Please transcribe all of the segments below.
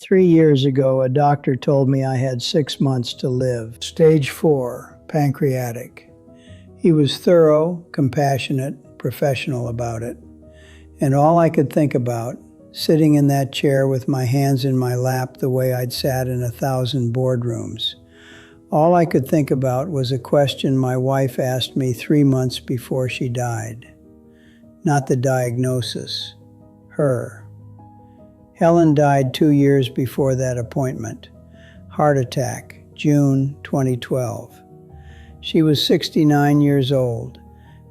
3 years ago, a doctor told me I had 6 months to live. Stage 4, pancreatic. He was thorough, compassionate, professional about it. And all I could think about, sitting in that chair with my hands in my lap the way I'd sat in 1,000 boardrooms, all I could think about was a question my wife asked me 3 months before she died. Not the diagnosis, her. Helen died 2 years before that appointment. Heart attack, June 2012. She was 69 years old,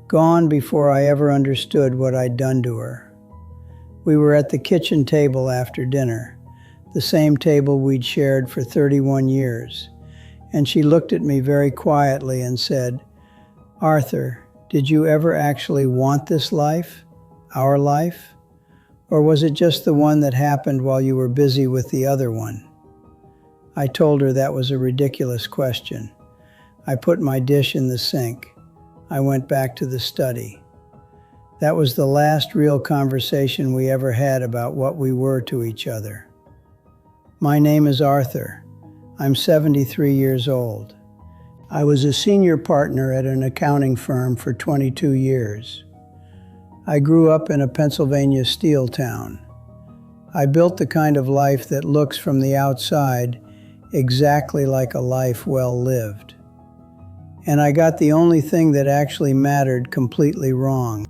gone before I ever understood what I'd done to her. We were at the kitchen table after dinner, the same table we'd shared for 31 years, and she looked at me very quietly and said, "Arthur, did you ever actually want this life, our life? Or was it just the one that happened while you were busy with the other one?" I told her that was a ridiculous question. I put my dish in the sink. I went back to the study. That was the last real conversation we ever had about what we were to each other. My name is Arthur. I'm 73 years old. I was a senior partner at an accounting firm for 22 years. I grew up in a Pennsylvania steel town. I built the kind of life that looks from the outside exactly like a life well lived. And I got the only thing that actually mattered completely wrong.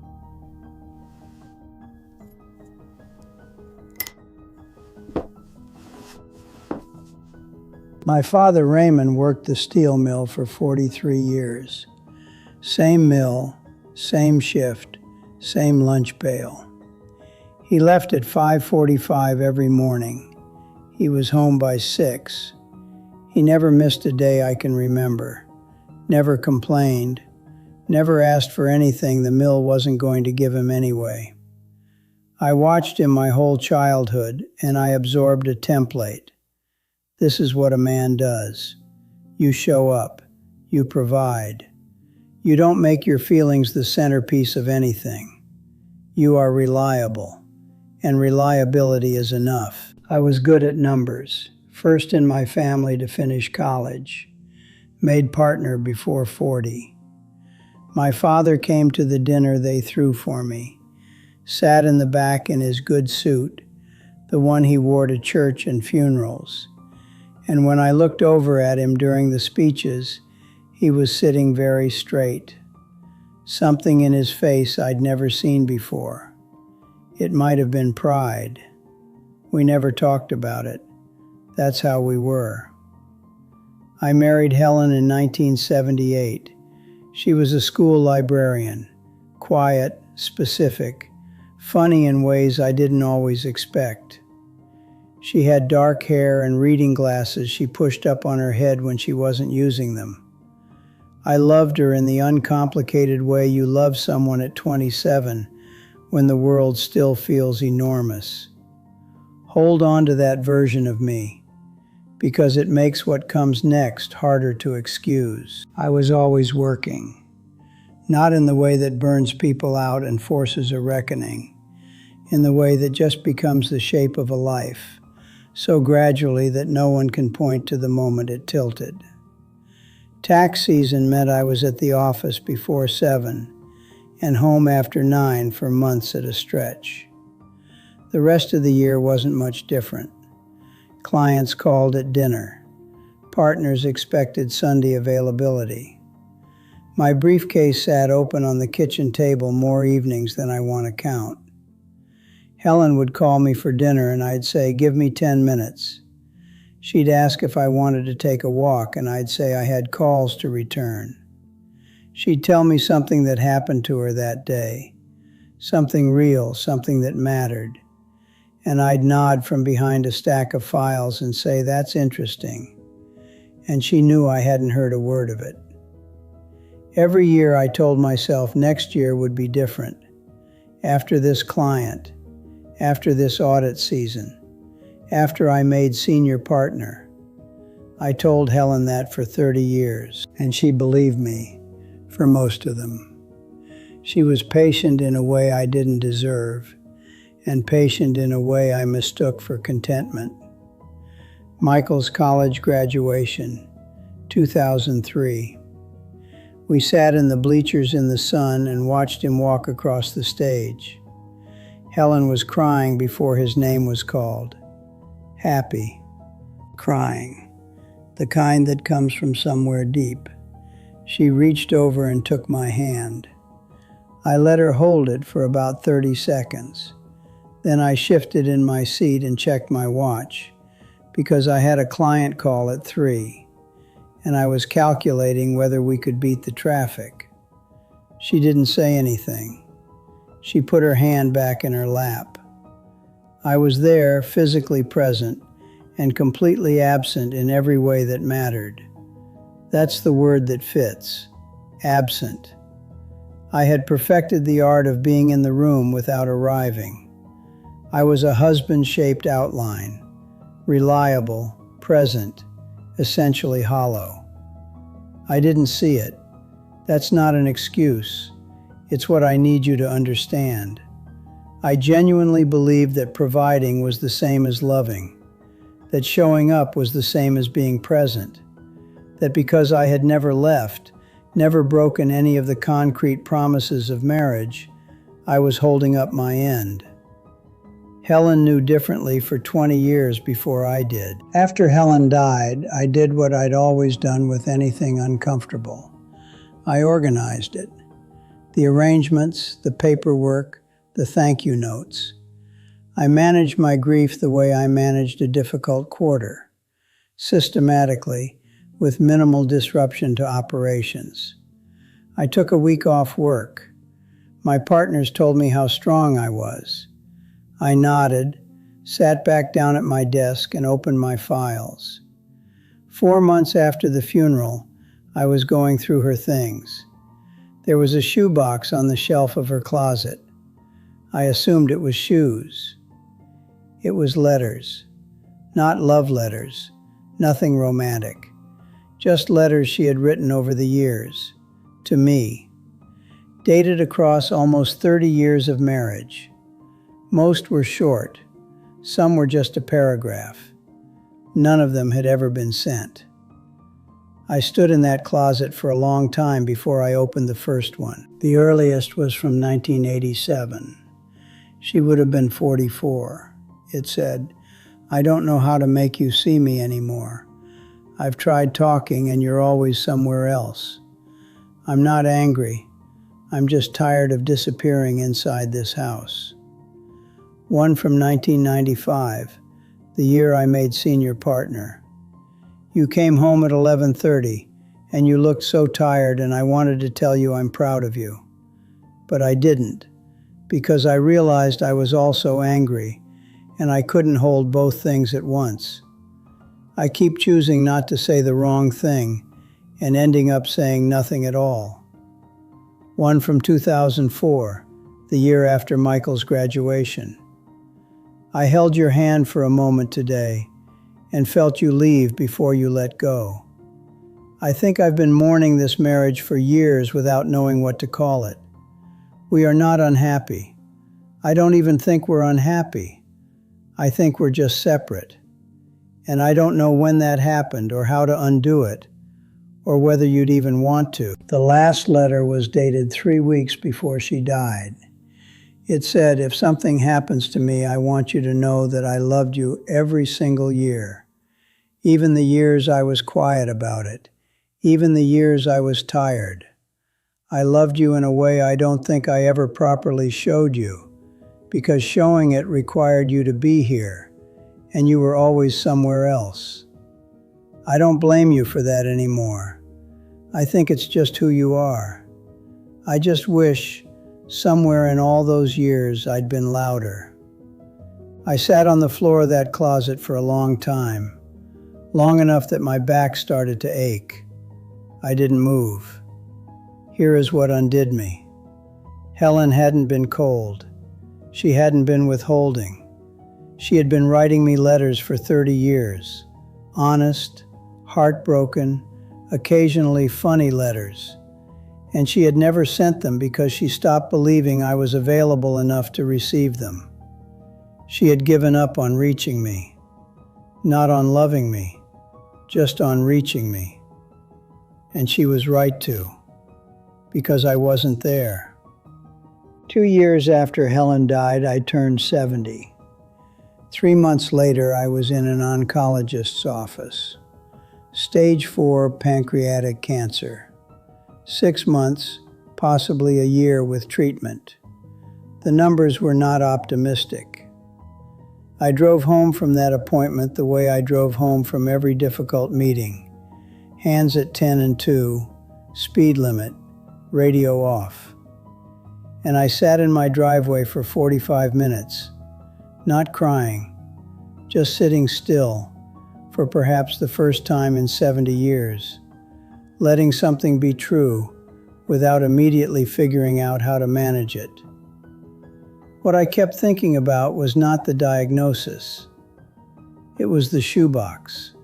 My father, Raymond, worked the steel mill for 43 years. Same mill, same shift, same lunch bail. He left at 5:45 every morning. He was home by 6. He never missed a day I can remember. Never complained. Never asked for anything the mill wasn't going to give him anyway. I watched him my whole childhood, and I absorbed a template. This is what a man does. You show up. You provide. You don't make your feelings the centerpiece of anything. You are reliable, and reliability is enough. I was good at numbers, first in my family to finish college, made partner before 40. My father came to the dinner they threw for me, sat in the back in his good suit, the one he wore to church and funerals. And when I looked over at him during the speeches, he was sitting very straight. Something in his face I'd never seen before. It might have been pride. We never talked about it. That's how we were. I married Helen in 1978. She was a school librarian, quiet, specific, funny in ways I didn't always expect. She had dark hair and reading glasses she pushed up on her head when she wasn't using them. I loved her in the uncomplicated way you love someone at 27 when the world still feels enormous. Hold on to that version of me, because it makes what comes next harder to excuse. I was always working, not in the way that burns people out and forces a reckoning, in the way that just becomes the shape of a life, so gradually that no one can point to the moment it tilted. Tax season meant I was at the office before 7 and home after 9 for months at a stretch. The rest of the year wasn't much different. Clients called at dinner. Partners expected Sunday availability. My briefcase sat open on the kitchen table more evenings than I want to count. Helen would call me for dinner and I'd say, "Give me 10 minutes." She'd ask if I wanted to take a walk and I'd say I had calls to return. She'd tell me something that happened to her that day, something real, something that mattered. And I'd nod from behind a stack of files and say, "That's interesting." And she knew I hadn't heard a word of it. Every year I told myself next year would be different. After this client, after this audit season, after I made senior partner. I told Helen that for 30 years, and she believed me for most of them. She was patient in a way I didn't deserve, and patient in a way I mistook for contentment. Michael's college graduation, 2003. We sat in the bleachers in the sun and watched him walk across the stage. Helen was crying before his name was called. Happy. Crying. The kind that comes from somewhere deep. She reached over and took my hand. I let her hold it for about 30 seconds. Then I shifted in my seat and checked my watch, because I had a client call at 3, and I was calculating whether we could beat the traffic. She didn't say anything. She put her hand back in her lap. I was there, physically present, and completely absent in every way that mattered. That's the word that fits. Absent. I had perfected the art of being in the room without arriving. I was a husband-shaped outline. Reliable, present, essentially hollow. I didn't see it. That's not an excuse. It's what I need you to understand. I genuinely believed that providing was the same as loving, that showing up was the same as being present, that because I had never left, never broken any of the concrete promises of marriage, I was holding up my end. Helen knew differently for 20 years before I did. After Helen died, I did what I'd always done with anything uncomfortable. I organized it. The arrangements, the paperwork, the thank you notes. I managed my grief the way I managed a difficult quarter, systematically, with minimal disruption to operations. I took a week off work. My partners told me how strong I was. I nodded, sat back down at my desk, and opened my files. 4 months after the funeral, I was going through her things. There was a shoebox on the shelf of her closet. I assumed it was shoes. It was letters. Not love letters, nothing romantic. Just letters she had written over the years, to me. Dated across almost 30 years of marriage. Most were short. Some were just a paragraph. None of them had ever been sent. I stood in that closet for a long time before I opened the first one. The earliest was from 1987. She would have been 44. It said, "I don't know how to make you see me anymore. I've tried talking and you're always somewhere else. I'm not angry. I'm just tired of disappearing inside this house." One from 1995, the year I made senior partner. "You came home at 11:30, and you looked so tired, and I wanted to tell you I'm proud of you. But I didn't, because I realized I was also angry, and I couldn't hold both things at once. I keep choosing not to say the wrong thing, and ending up saying nothing at all." One from 2004, the year after Michael's graduation. "I held your hand for a moment today and felt you leave before you let go. I think I've been mourning this marriage for years without knowing what to call it. We are not unhappy. I don't even think we're unhappy. I think we're just separate. And I don't know when that happened or how to undo it, or whether you'd even want to." The last letter was dated 3 weeks before she died. It said, "If something happens to me, I want you to know that I loved you every single year. Even the years I was quiet about it. Even the years I was tired. I loved you in a way I don't think I ever properly showed you, because showing it required you to be here, and you were always somewhere else. I don't blame you for that anymore. I think it's just who you are. I just wish, somewhere in all those years, I'd been louder." I sat on the floor of that closet for a long time, long enough that my back started to ache. I didn't move. Here is what undid me. Helen hadn't been cold. She hadn't been withholding. She had been writing me letters for 30 years. Honest, heartbroken, occasionally funny letters. And she had never sent them because she stopped believing I was available enough to receive them. She had given up on reaching me. not on loving me, just on reaching me. And she was right to, because I wasn't there. 2 years after Helen died, I turned 70. 3 months later, I was in an oncologist's office. Stage 4 pancreatic cancer. 6 months, possibly a year with treatment. The numbers were not optimistic. I drove home from that appointment the way I drove home from every difficult meeting. Hands at 10 and 2, speed limit, radio off. And I sat in my driveway for 45 minutes, not crying, just sitting still for perhaps the first time in 70 years, letting something be true without immediately figuring out how to manage it. What I kept thinking about was not the diagnosis. It was the shoebox.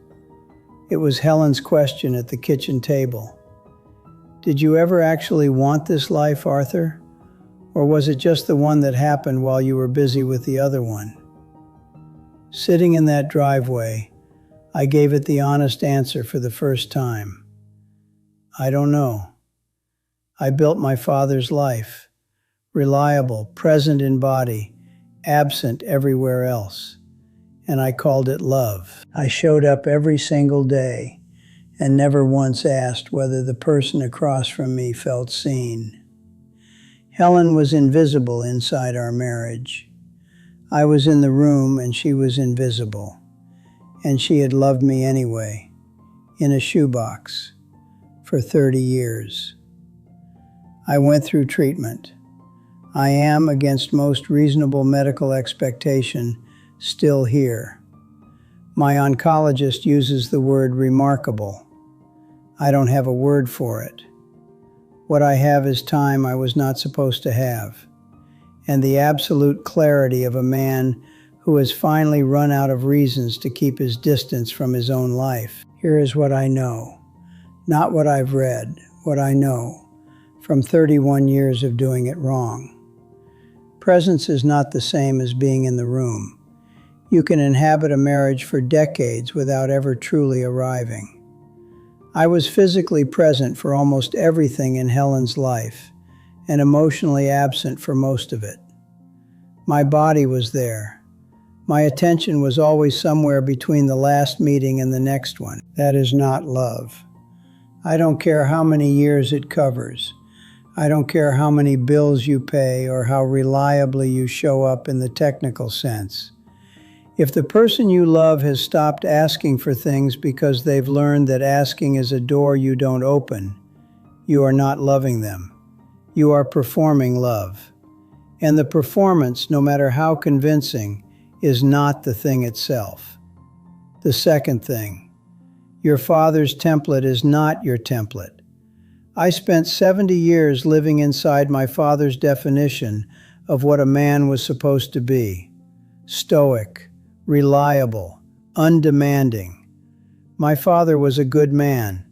It was Helen's question at the kitchen table. Did you ever actually want this life, Arthur? Or was it just the one that happened while you were busy with the other one? Sitting in that driveway, I gave it the honest answer for the first time. I don't know. I built my father's life, reliable, present in body, absent everywhere else, and I called it love. I showed up every single day and never once asked whether the person across from me felt seen. Helen was invisible inside our marriage. I was in the room and she was invisible, and she had loved me anyway, in a shoebox, for 30 years. I went through treatment. I am, against most reasonable medical expectation, still here. My oncologist uses the word remarkable. I don't have a word for it. What I have is time I was not supposed to have, and the absolute clarity of a man who has finally run out of reasons to keep his distance from his own life. Here is what I know, not what I've read, what I know, from 31 years of doing it wrong. Presence is not the same as being in the room. You can inhabit a marriage for decades without ever truly arriving. I was physically present for almost everything in Helen's life, and emotionally absent for most of it. My body was there. My attention was always somewhere between the last meeting and the next one. That is not love. I don't care how many years it covers. I don't care how many bills you pay or how reliably you show up in the technical sense. If the person you love has stopped asking for things because they've learned that asking is a door you don't open, you are not loving them. You are performing love. And the performance, no matter how convincing, is not the thing itself. The second thing, your father's template is not your template. I spent 70 years living inside my father's definition of what a man was supposed to be. Stoic, reliable, undemanding. My father was a good man,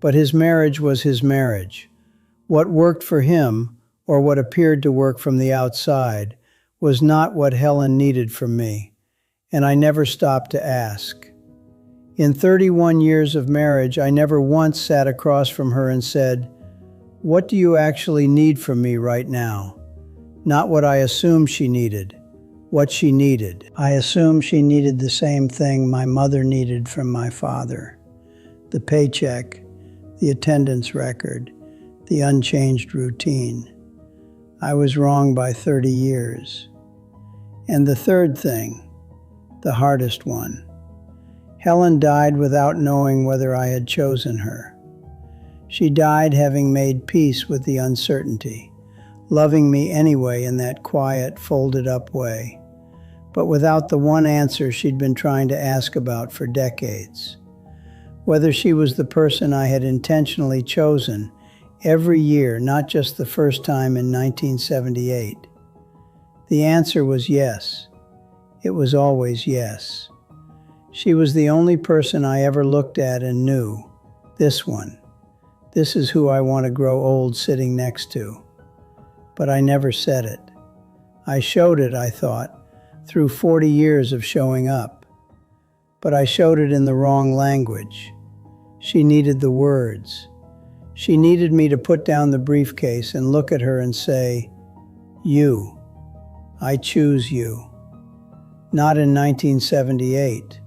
but his marriage was his marriage. What worked for him, or what appeared to work from the outside, was not what Helen needed from me, and I never stopped to ask. In 31 years of marriage, I never once sat across from her and said, "What do you actually need from me right now?" Not what I assumed she needed, what she needed. I assumed she needed the same thing my mother needed from my father: the paycheck, the attendance record, the unchanged routine. I was wrong by 30 years. And the third thing, the hardest one. Helen died without knowing whether I had chosen her. She died having made peace with the uncertainty, loving me anyway in that quiet, folded-up way, but without the one answer she'd been trying to ask about for decades. Whether she was the person I had intentionally chosen every year, not just the first time in 1978. The answer was yes. It was always yes. She was the only person I ever looked at and knew, this one. This is who I want to grow old sitting next to. But I never said it. I showed it, I thought, through 40 years of showing up. but I showed it in the wrong language. She needed the words. She needed me to put down the briefcase and look at her and say, "You. I choose you." Not in 1978.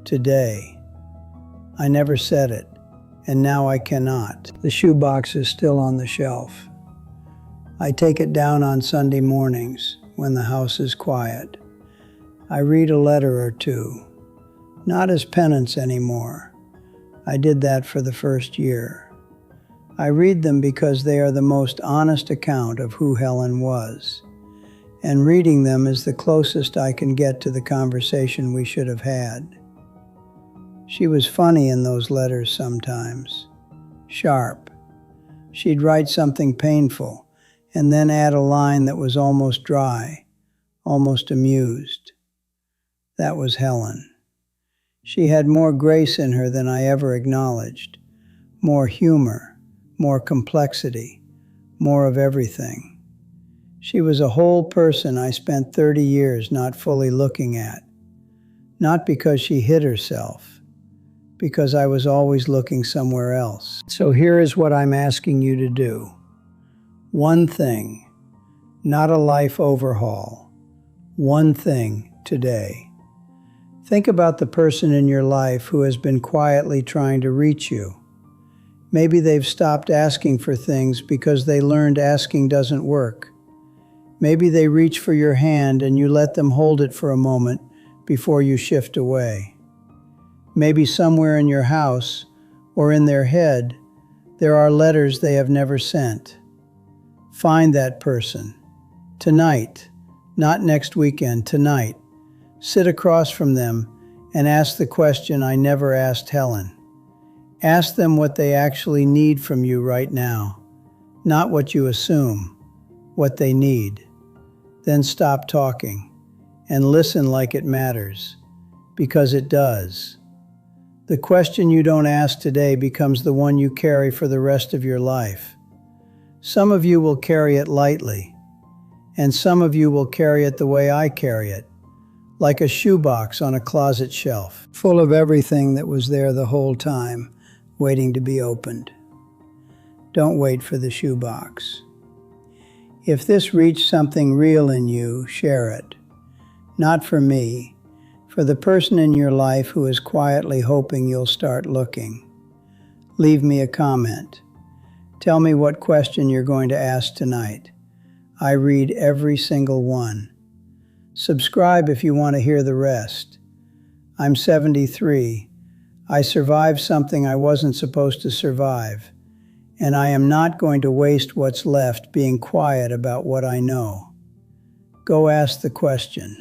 Today. I never said it, and now I cannot. The shoebox is still on the shelf. I take it down on Sunday mornings when the house is quiet. I read a letter or two, not as penance anymore. I did that for the first year. I read them because they are the most honest account of who Helen was, and reading them is the closest I can get to the conversation we should have had. She was funny in those letters sometimes, sharp. She'd write something painful and then add a line that was almost dry, almost amused. That was Helen. She had more grace in her than I ever acknowledged, more humor, more complexity, more of everything. She was a whole person I spent 30 years not fully looking at. Not because she hid herself, because I was always looking somewhere else. So here is what I'm asking you to do. One thing, not a life overhaul. One thing today. Think about the person in your life who has been quietly trying to reach you. Maybe they've stopped asking for things because they learned asking doesn't work. Maybe they reach for your hand and you let them hold it for a moment before you shift away. Maybe somewhere in your house or in their head, there are letters they have never sent. Find that person. Tonight, not next weekend, tonight. Sit across from them and ask the question I never asked Helen. Ask them what they actually need from you right now, not what you assume, what they need. Then stop talking and listen like it matters, because it does. The question you don't ask today becomes the one you carry for the rest of your life. Some of you will carry it lightly, and some of you will carry it the way I carry it, like a shoebox on a closet shelf, full of everything that was there the whole time, waiting to be opened. Don't wait for the shoebox. If this reached something real in you, share it. Not for me, for the person in your life who is quietly hoping you'll start looking. Leave me a comment. Tell me what question you're going to ask tonight. I read every single one. Subscribe if you want to hear the rest. I'm 73. I survived something I wasn't supposed to survive, and I am not going to waste what's left being quiet about what I know. Go ask the question.